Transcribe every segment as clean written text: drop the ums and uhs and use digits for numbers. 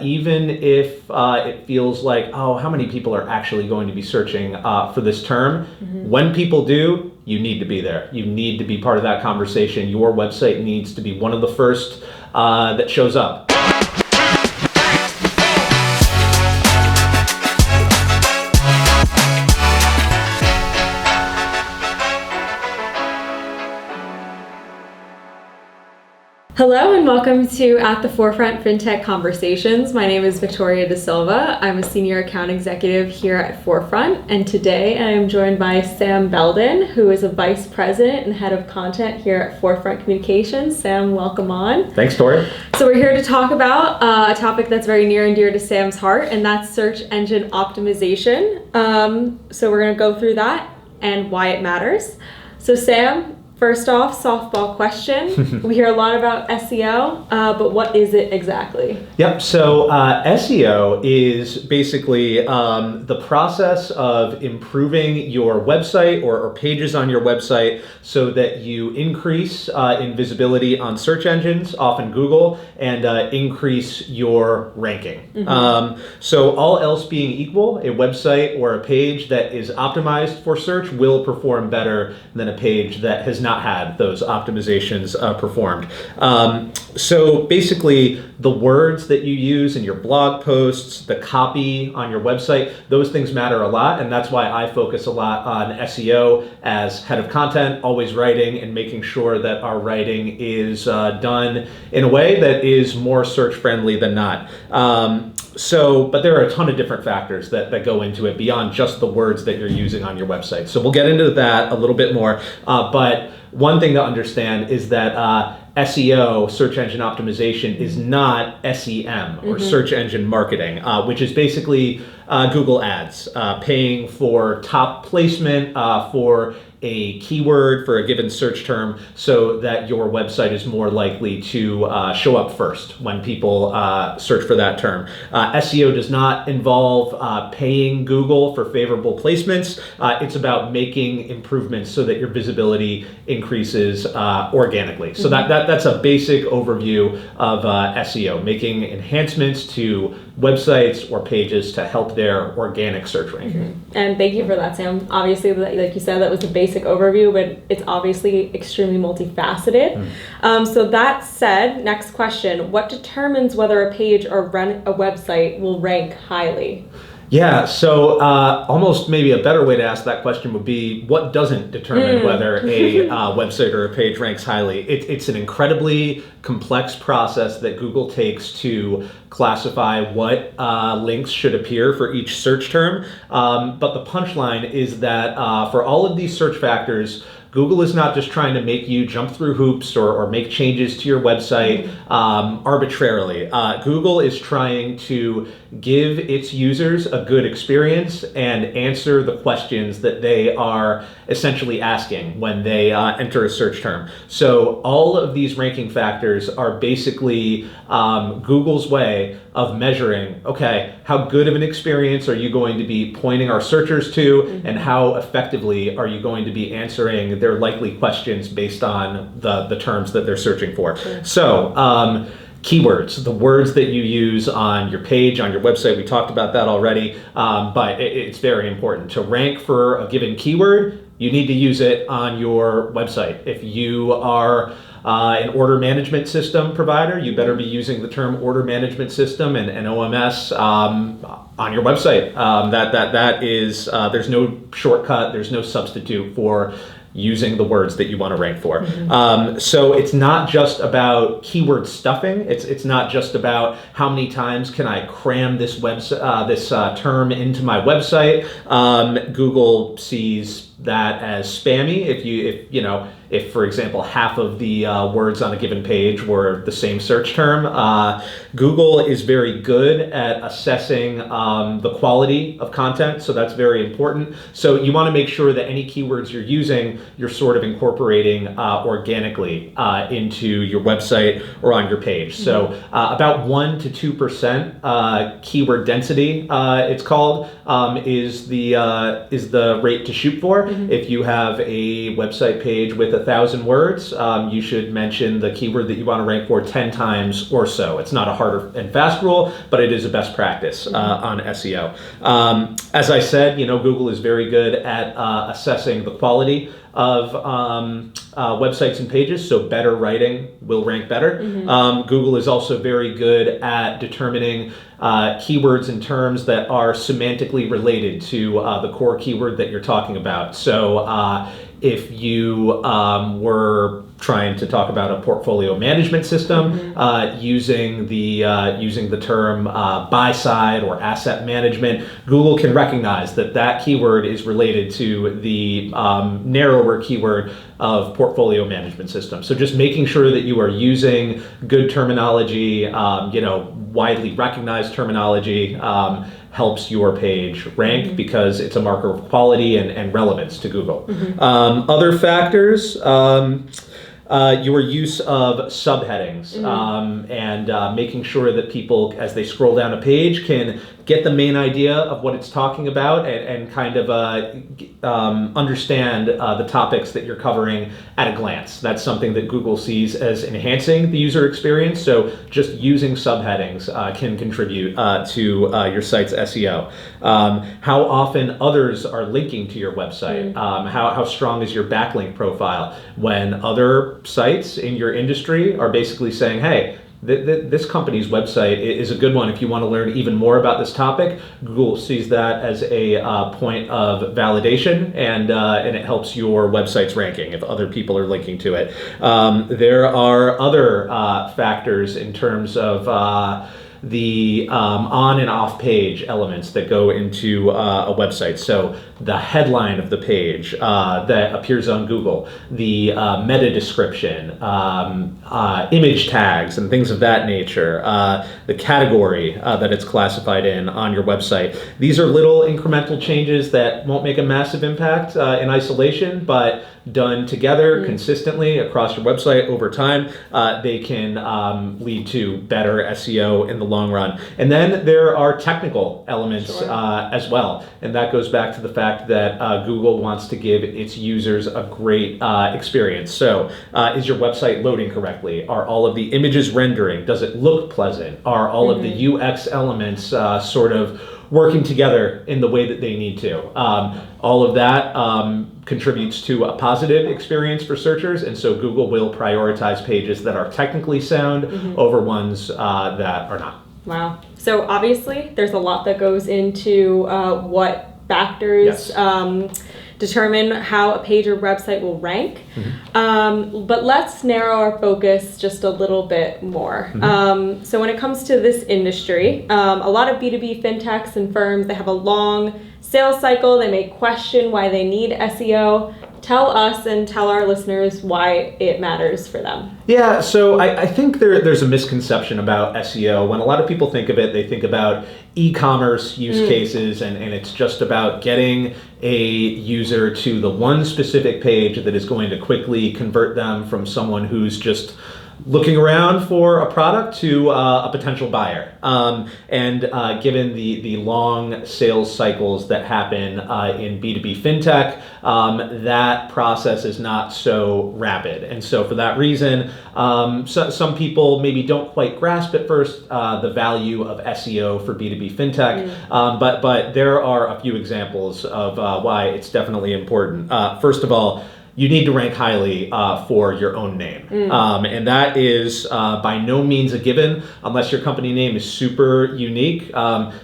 even if it feels like, oh, how many people are actually going to be searching for this term? When people do, you need to be there. You need to be part of that conversation. Your website needs to be one of the first that shows up. Hello and welcome to At the Forefront Fintech Conversations. My name is Victoria Da Silva. I'm a Senior Account Executive here at Forefront, and today I am joined by Sam Belden, who is a Vice President and Head of Content here at Forefront Communications. Sam, welcome on. Thanks, Tori. So we're here to talk about a topic that's very near and dear to Sam's heart, and that's search engine optimization. So we're going to go through that and why it matters. So Sam, first off, softball question. We hear a lot about SEO, but what is it exactly? Yep, so SEO is basically the process of improving your website or pages on your website so that you increase in visibility on search engines, often Google, and increase your ranking. So all else being equal, a website or a page that is optimized for search will perform better than a page that has not had those optimizations performed. So basically, the words that you use in your blog posts, the copy on your website, those things matter a lot, and that's why I focus a lot on SEO as head of content, always writing and making sure that our writing is done in a way that is more search friendly than not. But there are a ton of different factors that go into it beyond just the words that you're using on your website. So we'll get into that a little bit more, but one thing to understand is that SEO, search engine optimization, is not SEM or search engine marketing, which is basically Google Ads, paying for top placement for a keyword for a given search term so that your website is more likely to show up first when people search for that term. SEO does not involve paying Google for favorable placements. It's about making improvements so that your visibility increases organically. So that's a basic overview of SEO, making enhancements to websites or pages to help their organic search ranking. And thank you for that, Sam. Obviously, like you said, that was a basic overview, but it's obviously extremely multifaceted. So that said, next question, what determines whether a page or a website will rank highly? Yeah, so almost maybe a better way to ask that question would be, what doesn't determine whether a website or a page ranks highly? It's an incredibly complex process that Google takes to classify what links should appear for each search term. But the punchline is that for all of these search factors, Google is not just trying to make you jump through hoops or make changes to your website arbitrarily. Google is trying to give its users a good experience and answer the questions that they are essentially asking when they enter a search term. So all of these ranking factors are basically Google's way of measuring, okay, how good of an experience are you going to be pointing our searchers to, and how effectively are you going to be answering their likely questions based on the terms that they're searching for. So keywords, the words that you use on your page, on your website, we talked about that already, but it's very important. To rank for a given keyword, you need to use it on your website. If you are an order management system provider, you better be using the term order management system and OMS on your website. That is, there's no shortcut, there's no substitute for using the words that you want to rank for. So it's not just about keyword stuffing. It's not just about how many times can I cram this term into my website. Google sees that as spammy. If for example half of the words on a given page were the same search term, Google is very good at assessing the quality of content, so that's very important. So you want to make sure that any keywords you're using, you're sort of incorporating organically into your website or on your page. So about 1 to 2% keyword density, it's called, is the rate to shoot for. If you have a website page with 1,000 words, you should mention the keyword that you want to rank for 10 times or so. It's not a hard and fast rule, but it is a best practice on SEO. As I said, Google is very good at assessing the quality of websites and pages, so better writing will rank better. Google is also very good at determining keywords and terms that are semantically related to the core keyword that you're talking about. So if you were trying to talk about a portfolio management system using the term buy side or asset management, Google can recognize that keyword is related to the narrower keyword of portfolio management system. So just making sure that you are using good terminology, widely recognized terminology, helps your page rank because it's a marker of quality and relevance to Google. Other factors, your use of subheadings and making sure that people, as they scroll down a page, can get the main idea of what it's talking about and kind of understand the topics that you're covering at a glance. That's something that Google sees as enhancing the user experience. So just using subheadings can contribute to your site's SEO. How often others are linking to your website. How strong is your backlink profile when other sites in your industry are basically saying, hey, this company's website is a good one if you want to learn even more about this topic. Google sees that as a point of validation, and it helps your website's ranking if other people are linking to it. There are other factors in terms of the on and off page elements that go into a website. So the headline of the page that appears on Google, the meta description, image tags and things of that nature, the category that it's classified in on your website. These are little incremental changes that won't make a massive impact in isolation, but done together consistently across your website over time, they can lead to better SEO in the long run. And then there are technical elements as well. And that goes back to the fact that Google wants to give its users a great experience. So is your website loading correctly? Are all of the images rendering? Does it look pleasant? Are all of the UX elements sort of working together in the way that they need to? All of that contributes to a positive experience for searchers, and so Google will prioritize pages that are technically sound over ones that are not. Wow. So obviously there's a lot that goes into what factors determine how a page or website will rank. But let's narrow our focus just a little bit more. So when it comes to this industry, a lot of B2B fintechs and firms, they have a long sales cycle. They may question why they need SEO. Tell us and tell our listeners why it matters for them. Yeah, so I think there's a misconception about SEO. When a lot of people think of it, they think about e-commerce use cases, and it's just about getting a user to the one specific page that is going to quickly convert them from someone who's just looking around for a product to a potential buyer. And given the long sales cycles that happen in B2B fintech, that process is not so rapid. And so for that reason, some people maybe don't quite grasp at first the value of SEO for B2B fintech, but there are a few examples of why it's definitely important. First of all, you need to rank highly for your own name. And that is by no means a given unless your company name is super unique.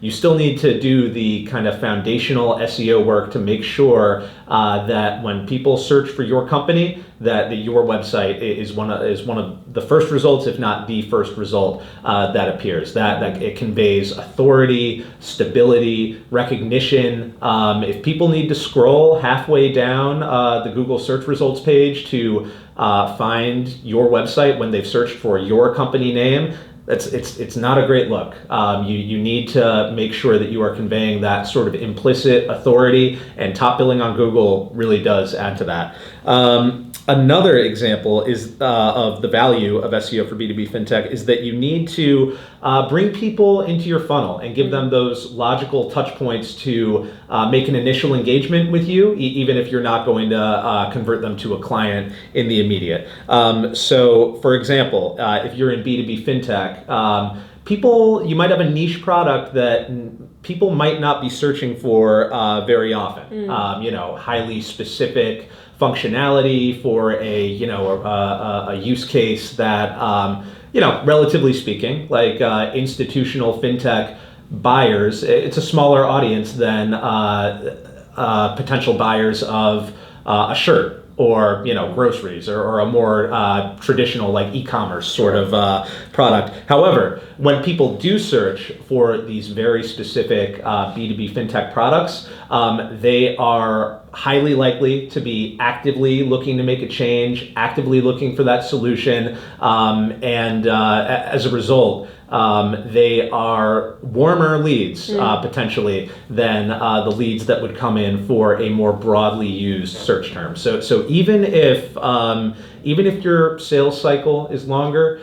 You still need to do the kind of foundational SEO work to make sure that when people search for your company, that your website is one of the first results, if not the first result that appears. That it conveys authority, stability, recognition. If people need to scroll halfway down the Google search results page to find your website when they've searched for your company name, it's not a great look. You need to make sure that you are conveying that sort of implicit authority, and top billing on Google really does add to that. Another example is of the value of SEO for B2B fintech is that you need to bring people into your funnel and give them those logical touch points to make an initial engagement with you, even if you're not going to convert them to a client in the immediate. So, for example, if you're in B2B fintech, you might have a niche product that people might not be searching for very often. Highly specific functionality for a use case that relatively speaking, like institutional fintech buyers, it's a smaller audience than potential buyers of a shirt or groceries or a more traditional like e-commerce sort of product. However, when people do search for these very specific B2B fintech products, they are highly likely to be actively looking to make a change, actively looking for that solution, and as a result, they are warmer leads potentially than the leads that would come in for a more broadly used search term. So even if your sales cycle is longer,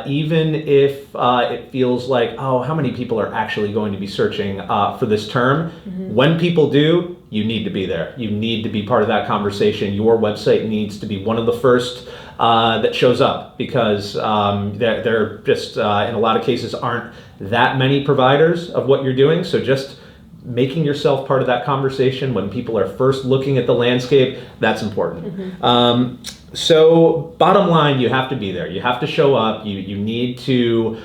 even if it feels like, oh, how many people are actually going to be searching for this term? When people do, you need to be there. You need to be part of that conversation. Your website needs to be one of the first that shows up, because there just in a lot of cases aren't that many providers of what you're doing. So just making yourself part of that conversation when people are first looking at the landscape, that's important. So bottom line, you have to be there. You have to show up. You need to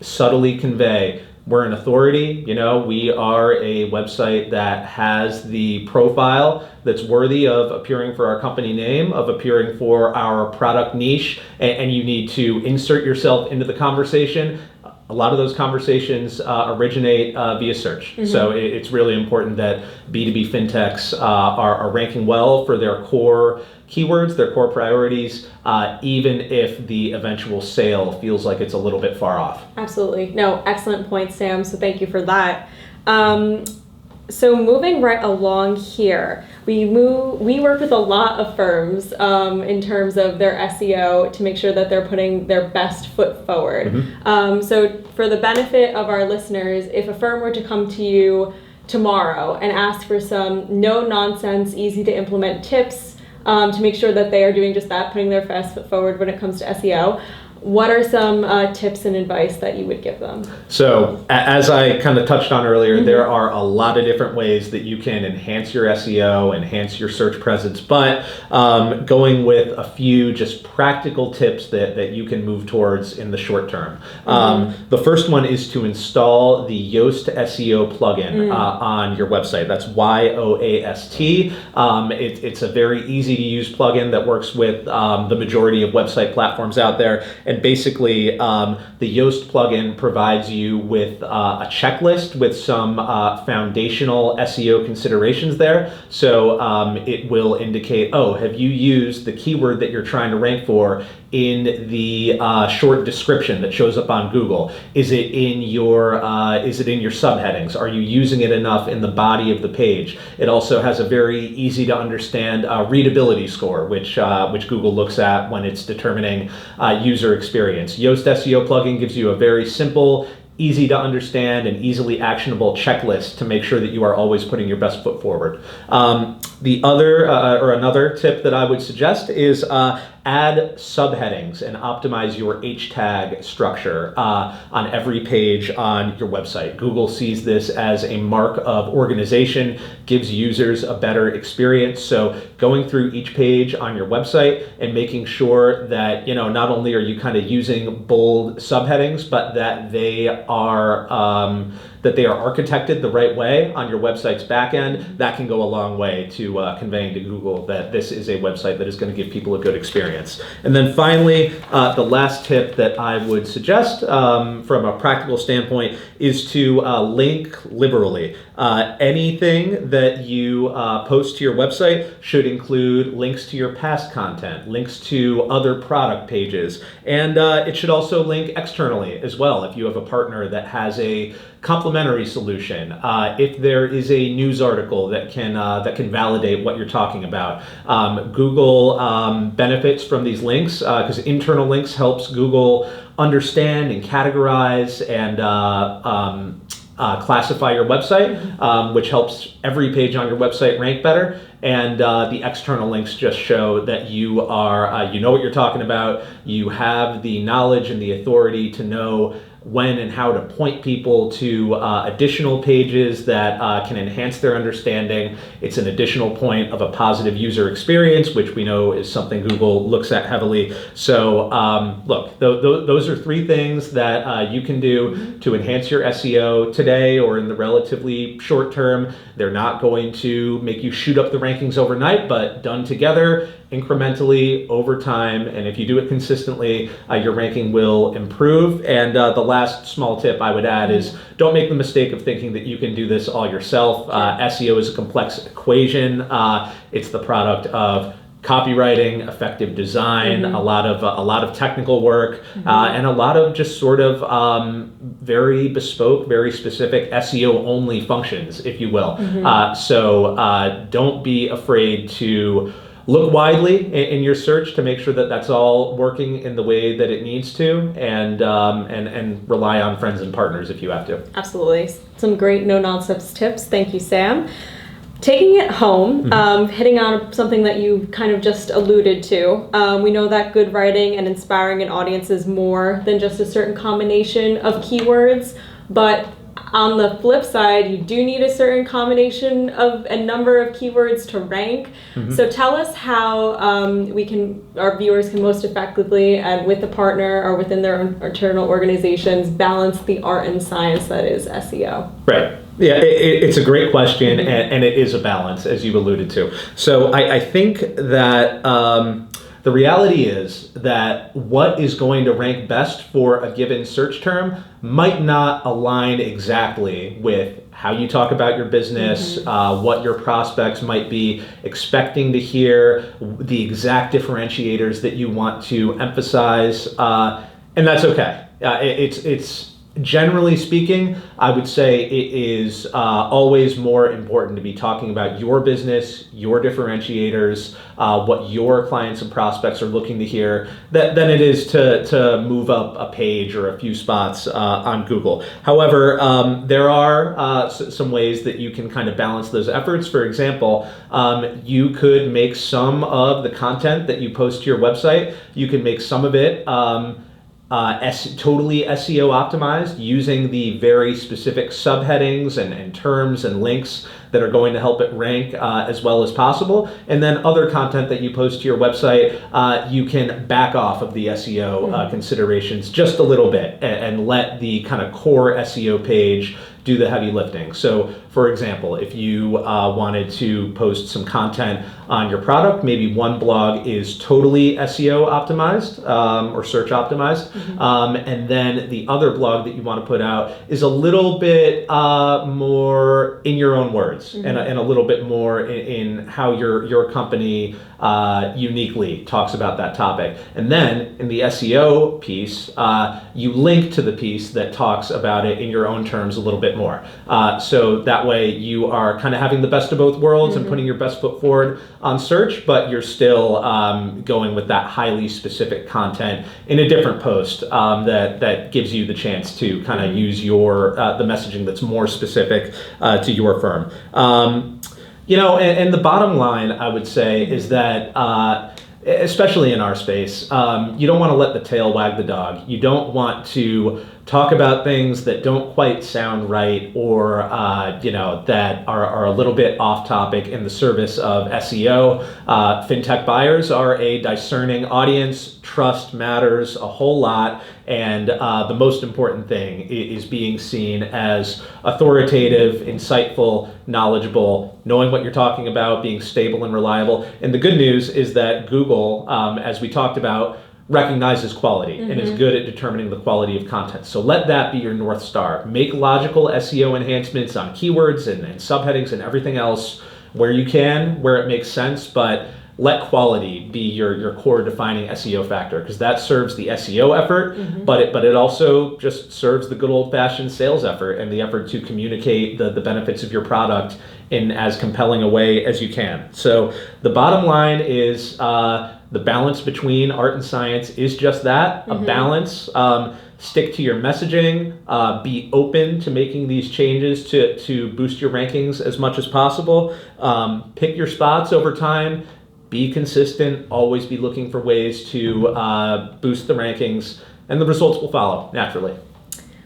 subtly convey, we're an authority. We are a website that has the profile that's worthy of appearing for our company name, of appearing for our product niche, and you need to insert yourself into the conversation. A lot of those conversations originate via search. So it's really important that B2B fintechs are ranking well for their core keywords, their core priorities, even if the eventual sale feels like it's a little bit far off. Absolutely. No, excellent point, Sam. So thank you for that. So moving right along here, we work with a lot of firms in terms of their SEO to make sure that they're putting their best foot forward. So for the benefit of our listeners, if a firm were to come to you tomorrow and ask for some no-nonsense, easy-to-implement tips to make sure that they are doing just that, putting their best foot forward when it comes to SEO, what are some tips and advice that you would give them? So as I kind of touched on earlier, there are a lot of different ways that you can enhance your SEO, enhance your search presence, but going with a few just practical tips that you can move towards in the short term. The first one is to install the Yoast SEO plugin on your website. That's YOAST. It's a very easy to use plugin that works with the majority of website platforms out there. And basically, the Yoast plugin provides you with a checklist with some foundational SEO considerations there. So it will indicate, oh, have you used the keyword that you're trying to rank for in the short description that shows up on Google? Is it in your subheadings? Are you using it enough in the body of the page? It also has a very easy to understand readability score, which Google looks at when it's determining user experience. Yoast SEO plugin gives you a very simple, easy to understand and easily actionable checklist to make sure that you are always putting your best foot forward. Another tip that I would suggest is add subheadings and optimize your H tag structure on every page on your website. Google sees this as a mark of organization, gives users a better experience. So going through each page on your website and making sure that not only are you kind of using bold subheadings, but that they are architected the right way on your website's backend, that can go a long way to conveying to Google that this is a website that is going to give people a good experience. And then finally, the last tip that I would suggest from a practical standpoint is to link liberally. Anything that you post to your website should include links to your past content, links to other product pages, and it should also link externally as well. If you have a partner that has a complementary complementary solution, if there is a news article that can validate what you're talking about. Google benefits from these links because internal links helps Google understand and categorize and classify your website, which helps every page on your website rank better. And the external links just show that you are, you know what you're talking about. You have the knowledge and the authority to know when and how to point people to additional pages that can enhance their understanding. It's an additional point of a positive user experience, which we know is something Google looks at heavily. So look, those are three things that you can do to enhance your SEO today or in the relatively short term. They're not going to make you shoot up the rankings overnight, but done together, incrementally over time, and if you do it consistently, your ranking will improve. And the last small tip I would add is don't make the mistake of thinking that you can do this all yourself. SEO is a complex equation. It's the product of copywriting, effective design, a lot of technical work, and a lot of just sort of very bespoke, very specific SEO only functions, if you will. So don't be afraid to look widely in your search to make sure that that's all working in the way that it needs to, and rely on friends and partners if you have to. Absolutely. Some great no-nonsense tips. Thank you, Sam. Taking it home, hitting on something that you kind of just alluded to. We know that good writing and inspiring an audience is more than just a certain combination of keywords, but on the flip side, you do need a certain combination of a number of keywords to rank. So tell us how our viewers can most effectively, and with a partner or within their internal organizations, balance the art and science that is SEO. Right. Yeah, it's a great question, and it is a balance, as you alluded to. So I think that the reality is that what is going to rank best for a given search term might not align exactly with how you talk about your business, what your prospects might be expecting to hear, the exact differentiators that you want to emphasize, and that's okay. It's generally speaking, I would say it is always more important to be talking about your business, your differentiators, what your clients and prospects are looking to hear, than it is to move up a page or a few spots on Google. However, there are some ways that you can kind of balance those efforts. For example, you could make some of the content that you post to your website, you can make some of it totally SEO optimized, using the very specific subheadings and terms and links that are going to help it rank as well as possible. And then other content that you post to your website, you can back off of the SEO considerations just a little bit and let the kind of core SEO page do the heavy lifting. So for example, if you wanted to post some content on your product, maybe one blog is totally SEO optimized or search optimized, and then the other blog that you want to put out is a little bit more in your own words, and a little bit more in how your company uniquely talks about that topic. And then in the SEO piece, you link to the piece that talks about it in your own terms a little bit more. So that way you are kind of having the best of both worlds and putting your best foot forward on search, but you're still going with that highly specific content in a different post that gives you the chance to kind of use your the messaging that's more specific to your firm. And the bottom line, I would say, is that especially in our space, you don't want to let the tail wag the dog. You don't want to talk about things that don't quite sound right, or that are a little bit off topic in the service of SEO. Fintech buyers are a discerning audience. Trust matters a whole lot, and the most important thing is being seen as authoritative, insightful, knowledgeable, knowing what you're talking about, being stable and reliable. And the good news is that Google, as we talked about, recognizes quality and is good at determining the quality of content. So let that be your North Star. Make logical SEO enhancements on keywords and subheadings and everything else where you can, where it makes sense, but let quality be your core defining SEO factor, because that serves the SEO effort, but it also just serves the good old fashioned sales effort and the effort to communicate the benefits of your product in as compelling a way as you can. So the bottom line is the balance between art and science is just that, a balance. Stick to your messaging, be open to making these changes to boost your rankings as much as possible. Pick your spots over time, be consistent, always be looking for ways to boost the rankings, and the results will follow naturally.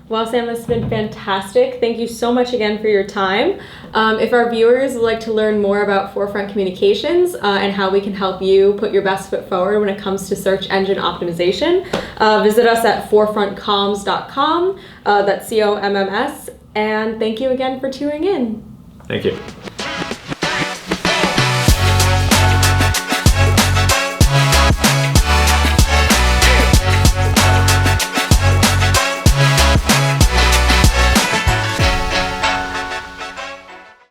Well, Sam, this has been fantastic. Thank you so much again for your time. If our viewers would like to learn more about Forefront Communications and how we can help you put your best foot forward when it comes to search engine optimization, visit us at forefrontcoms.com. That's COMMS. And thank you again for tuning in. Thank you.